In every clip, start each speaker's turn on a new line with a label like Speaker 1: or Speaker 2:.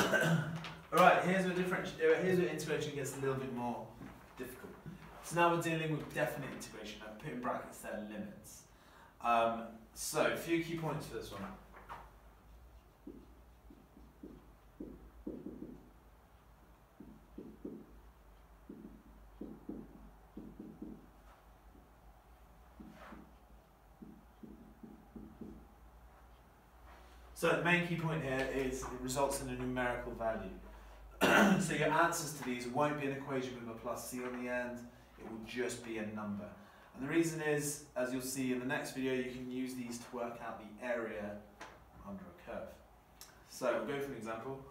Speaker 1: Alright, here's where integration gets a little bit more difficult. So now we're dealing with definite integration. I've put in brackets there limits. So a few key points for this one. So the main key point here is it results in a numerical value. So your answers to these won't be an equation with a plus c on the end, it will just be a number. And the reason is, as you'll see in the next video, you can use these to work out the area under a curve. So we'll go for an example.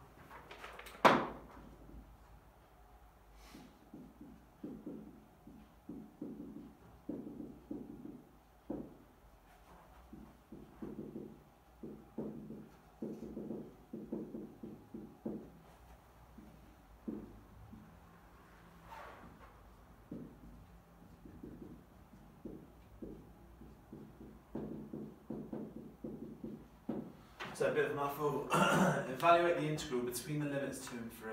Speaker 1: So a bit of a mouthful. Evaluate the integral between the limits 2 and 3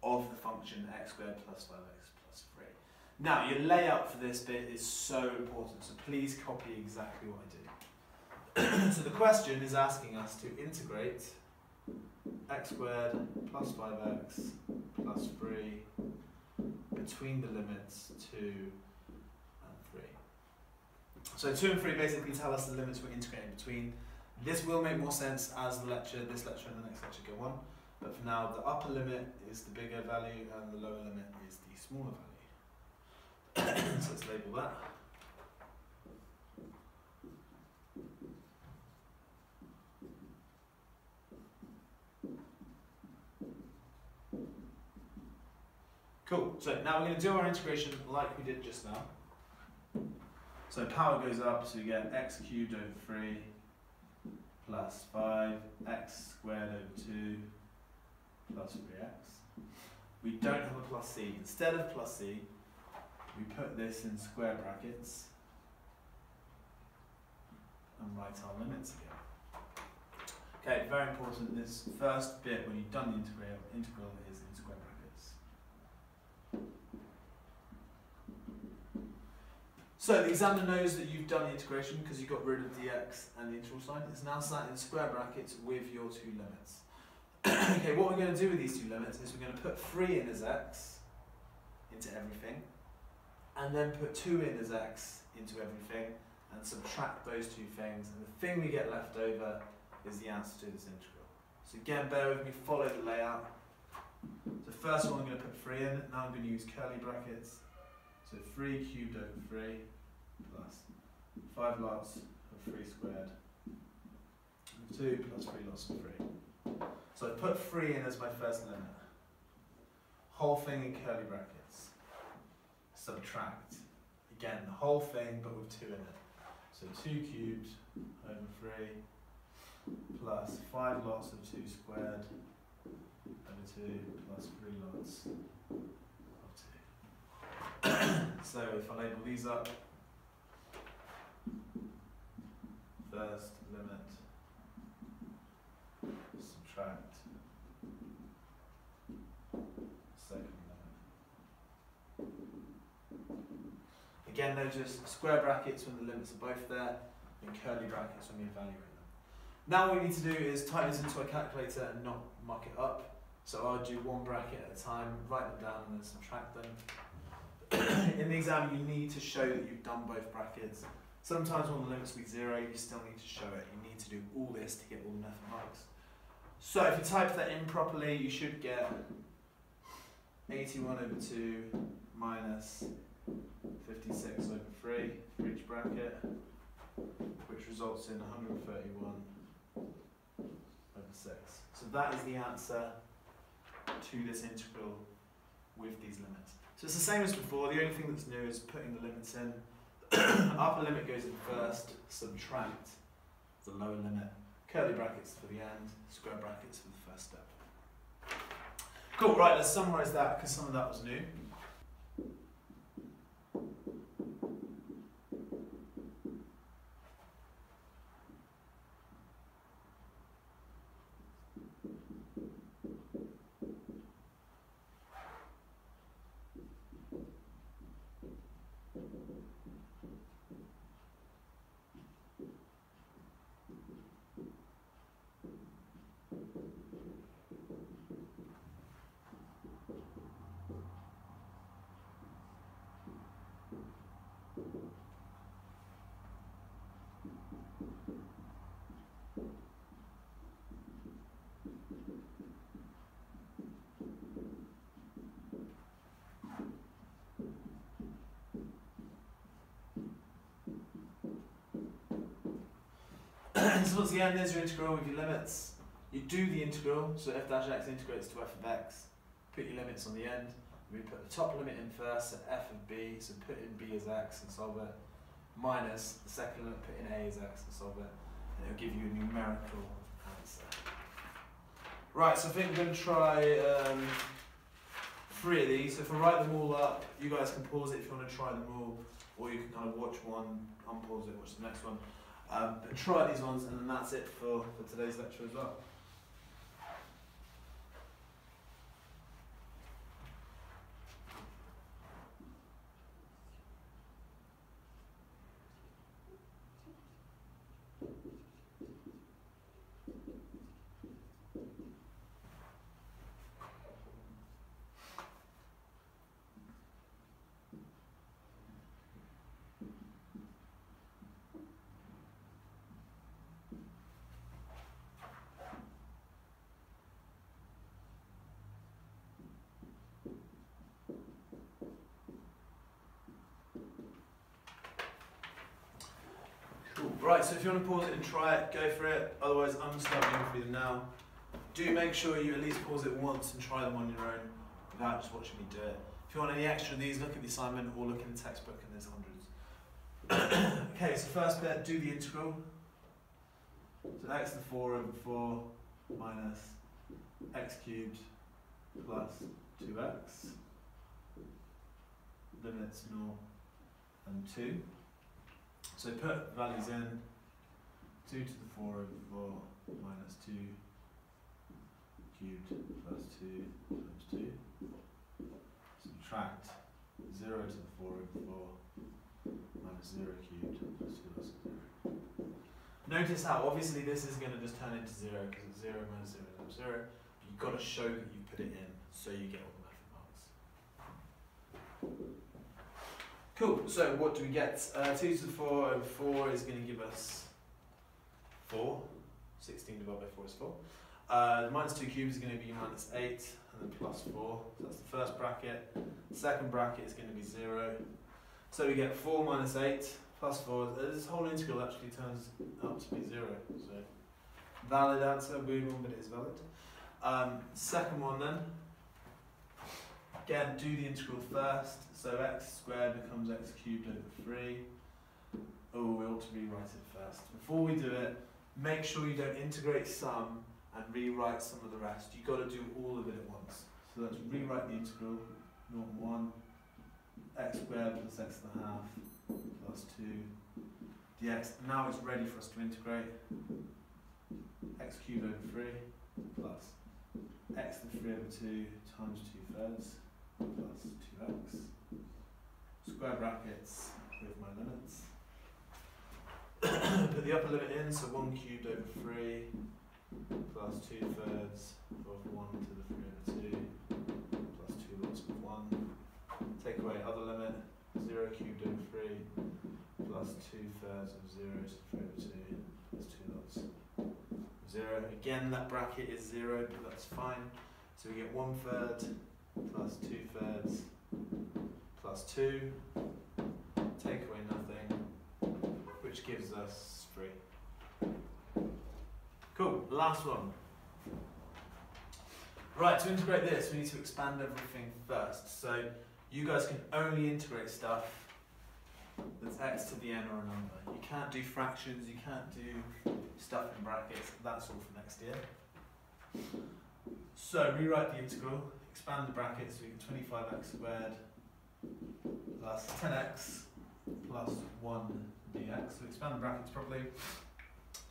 Speaker 1: of the function x squared plus 5x plus 3. Now your layout for this bit is so important, so please copy exactly what I do. So the question is asking us to integrate x squared plus 5x plus 3 between the limits 2 and 3. So 2 and 3 basically tell us the limits we're integrating between. This will make more sense as this lecture and the next lecture go on, but for now the upper limit is the bigger value and the lower limit is the smaller value. So let's label that. Cool, so now we're going to do our integration like we did just now. So power goes up, so we get x cubed over 3 plus 5x squared over 2 plus 3x. We don't have a plus c. Instead of plus c, we put this in square brackets and write our limits again. Okay, very important, this first bit when you've done the integral is in square brackets. So the examiner knows that you've done the integration because you got rid of the x and the integral sign. It's now sat in square brackets with your two limits. Okay, what we're going to do with these two limits is we're going to put 3 in as x into everything, and then put 2 in as x into everything, and subtract those two things, and the thing we get left over is the answer to this integral. So again, bear with me, follow the layout. So first of all, I'm going to put 3 in, now I'm going to use curly brackets. So 3 cubed over 3 plus 5 lots of 3 squared over 2 plus 3 lots of 3. So I put 3 in as my first limit. Whole thing in curly brackets. Subtract. Again, the whole thing but with 2 in it. So 2 cubed over 3 plus 5 lots of 2 squared over 2 plus 3 lots of 2. So if I label these up, first limit, subtract, second limit. Again, they're just square brackets when the limits are both there, and curly brackets when we evaluate them. Now what we need to do is type this into a calculator and not muck it up. So I'll do one bracket at a time, write them down and then subtract them. In the exam you need to show that you've done both brackets. Sometimes when the limits will be 0, you still need to show it. You need to do all this to get all the method marks. So if you type that in properly, you should get 81 over 2 minus 56 over 3 for each bracket, which results in 131 over 6. So that is the answer to this integral with these limits. So it's the same as before, the only thing that's new is putting the limits in. Upper limit goes in first, subtract the lower limit, curly brackets for the end, square brackets for the first step. Cool, right, let's summarise that because some of that was new. So once again, there's your integral with your limits. You do the integral, so f dash x integrates to f of x. Put your limits on the end. We put the top limit in first, so f of b, so put in b as x and solve it, minus the second limit, put in a as x and solve it, and it'll give you a numerical answer. Right, so I think we're going to try 3 of these. So if I write them all up, you guys can pause it if you want to try them all, or you can kind of watch one, unpause it, watch the next one. But try these ones, and then that's it for today's lecture as well. Right, so if you want to pause it and try it, go for it. Otherwise, I'm going to start going through them now. Do make sure you at least pause it once and try them on your own without just watching me do it. If you want any extra of these, look at the assignment or look in the textbook, and there's hundreds. Okay, so first bit, do the integral. So x to the 4 over 4 minus x cubed plus 2x. Limits 0 and 2. So put values in, 2 to the 4 over 4 minus 2 cubed plus 2 times 2. Subtract 0 to the 4 over 4 minus 0 cubed plus 2 plus 0. Notice how obviously this is going to just turn into 0 because it's 0 minus 0 times 0. But you've got to show that you put it in so you get all the method marks. Cool, so what do we get? 2 to the 4 over 4 is going to give us 4. 16 divided by 4 is 4. The minus 2 cubed is going to be minus 8, and then plus 4. So that's the first bracket. The second bracket is going to be 0. So we get 4 minus 8 plus 4. This whole integral actually turns out to be 0. So valid answer, weird one, but it is valid. Second one then. Again, do the integral first. So x squared becomes x cubed over 3. Oh, we ought to rewrite it first. Before we do it, make sure you don't integrate some and rewrite some of the rest. You've got to do all of it at once. So let's rewrite the integral. 0 and 1. X squared plus x to the half plus 2 dx. Now it's ready for us to integrate. X cubed over 3 plus x to the 3 over 2 times 2/3 plus 2x. Square brackets with my limits. Put the upper limit in, so 1 cubed over 3 plus 2/3 of 1 to the 3 over 2 plus 2 lots of 1. Take away other limit, 0 cubed over 3 plus 2/3 of 0 to the 3 over 2 plus 2 lots of 0. Again, that bracket is 0, but that's fine. So we get 1/3 plus 2/3 plus 2. Take away nothing, which gives us 3. Cool, last one. Right, to integrate this, we need to expand everything first. So you guys can only integrate stuff that's x to the n or a number. You can't do fractions, you can't do stuff in brackets, that's all for next year. So rewrite the integral, expand the brackets, so we get 25x squared plus 10x plus 1 dx. So expand the brackets properly.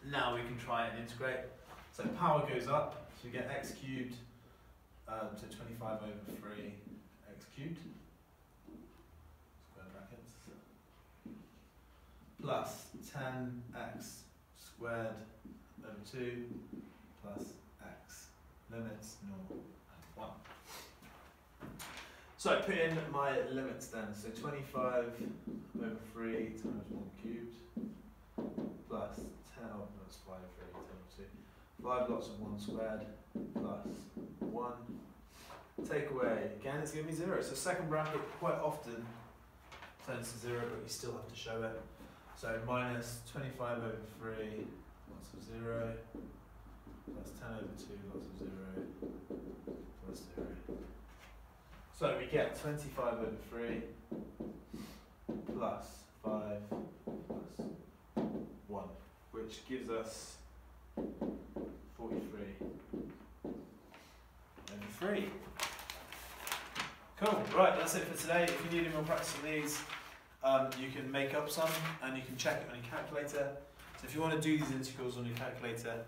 Speaker 1: Now we can try and integrate. So power goes up, so we get x cubed to 25 over 3 x cubed. Square brackets. Plus 10x squared over 2 plus x. Limits 0 and 1. So put in my limits then. So 25 over 3 times 1 cubed plus 10, oh that's 5 over 8 times 2. 5 lots of 1 squared plus 1. Take away, again it's going to be 0. So second bracket quite often turns to 0, but you still have to show it. So minus 25 over 3 lots of 0, plus 10 over 2, lots of 0, plus 0. So we get 25 over 3 plus 5 plus 1, which gives us 43 over 3. Cool, right, that's it for today. If you need any more practice on these, you can make up some and you can check it on your calculator. So if you want to do these integrals on your calculator,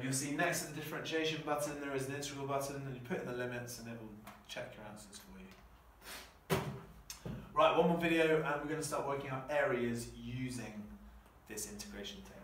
Speaker 1: you'll see next to the differentiation button there is an integral button, and you put in the limits and it will check your answers for you. Right, one more video and we're going to start working out areas using this integration technique.